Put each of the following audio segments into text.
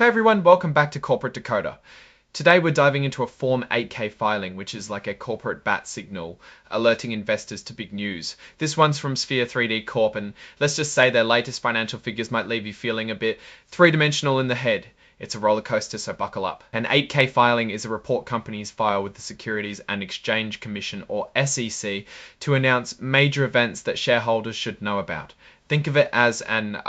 Hey everyone, welcome back to Corporate Decoder. Today we're diving into a Form 8K filing, which is like a corporate bat signal, alerting investors to big news. This one's from Sphere 3D Corp, and let's just say their latest financial figures might leave you feeling a bit three-dimensional in the head. It's a roller coaster, so buckle up. An 8K filing is a report companies file with the Securities and Exchange Commission, or SEC, to announce major events that shareholders should know about. Think of it as an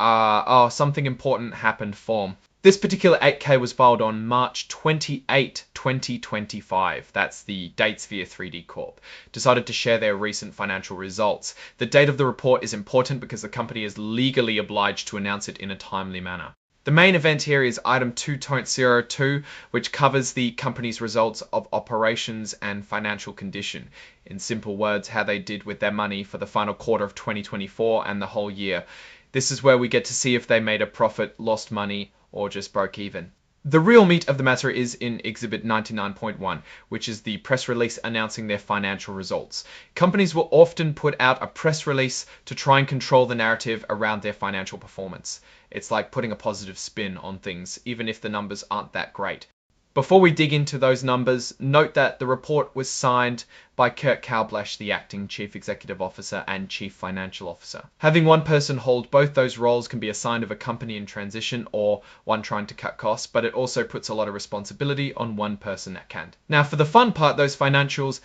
something important happened form. This particular 8K was filed on March 28, 2025. That's the date Sphere 3D Corp decided to share their recent financial results. The date of the report is important because the company is legally obliged to announce it in a timely manner. The main event here is item 2.02, which covers the company's results of operations and financial condition. In simple words, how they did with their money for the final quarter of 2024 and the whole year. This is where we get to see if they made a profit, lost money, or just broke even. The real meat of the matter is in Exhibit 99.1, which is the press release announcing their financial results. Companies will often put out a press release to try and control the narrative around their financial performance. It's like putting a positive spin on things, even if the numbers aren't that great. Before we dig into those numbers, note that the report was signed by Kurt Kalblash, the acting Chief Executive Officer and Chief Financial Officer. Having one person hold both those roles can be a sign of a company in transition or one trying to cut costs, but it also puts a lot of responsibility on one person at hand. Now, for the fun part, those financials,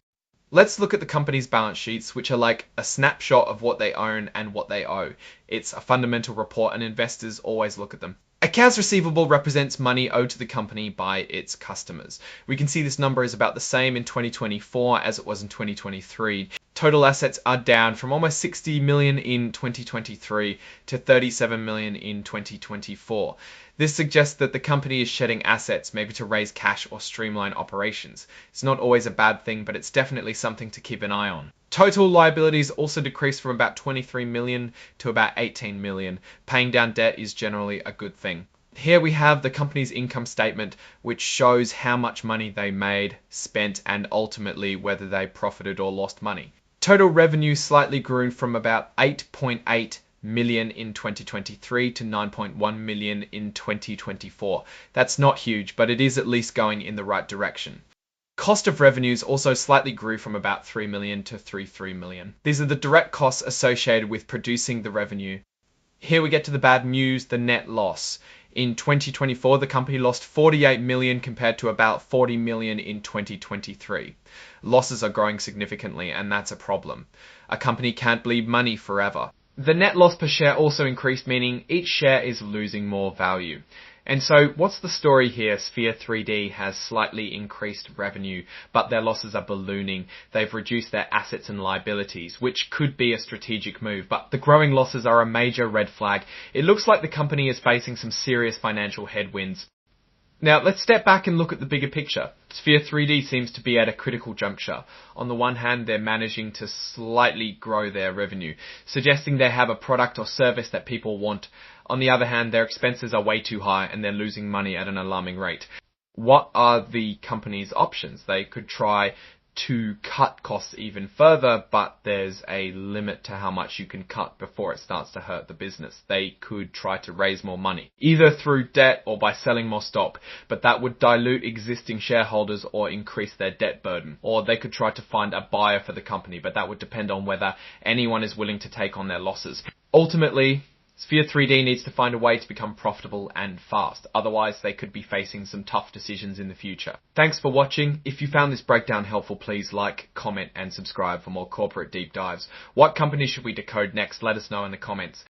let's look at the company's balance sheets, which are like a snapshot of what they own and what they owe. It's a fundamental report and investors always look at them. Accounts receivable represents money owed to the company by its customers. We can see this number is about the same in 2024 as it was in 2023. Total assets are down from almost 60 million in 2023 to 37 million in 2024. This suggests that the company is shedding assets, maybe to raise cash or streamline operations. It's not always a bad thing, but it's definitely something to keep an eye on. Total liabilities also decreased from about 23 million to about 18 million. Paying down debt is generally a good thing. Here we have the company's income statement, which shows how much money they made, spent, and ultimately whether they profited or lost money. Total revenue slightly grew from about 8.8 million in 2023 to 9.1 million in 2024. That's not huge, but it is at least going in the right direction. Cost of revenues also slightly grew from about 3 million to 3.3 million. These are the direct costs associated with producing the revenue. Here we get to the bad news, the net loss. In 2024, the company lost 48 million compared to about 40 million in 2023. Losses are growing significantly, and that's a problem. A company can't bleed money forever. The net loss per share also increased, meaning each share is losing more value. And so what's the story here? Sphere 3D has slightly increased revenue, but their losses are ballooning. They've reduced their assets and liabilities, which could be a strategic move, but the growing losses are a major red flag. It looks like the company is facing some serious financial headwinds. Now, let's step back and look at the bigger picture. Sphere 3D seems to be at a critical juncture. On the one hand, they're managing to slightly grow their revenue, suggesting they have a product or service that people want. On the other hand, their expenses are way too high and they're losing money at an alarming rate. What are the company's options? They could try to cut costs even further, but there's a limit to how much you can cut before it starts to hurt the business. They could try to raise more money, either through debt or by selling more stock, but that would dilute existing shareholders or increase their debt burden. Or they could try to find a buyer for the company, but that would depend on whether anyone is willing to take on their losses. Ultimately, Sphere 3D needs to find a way to become profitable and fast. Otherwise, they could be facing some tough decisions in the future. Thanks for watching. If you found this breakdown helpful, please like, comment, and subscribe for more corporate deep dives. What company should we decode next? Let us know in the comments.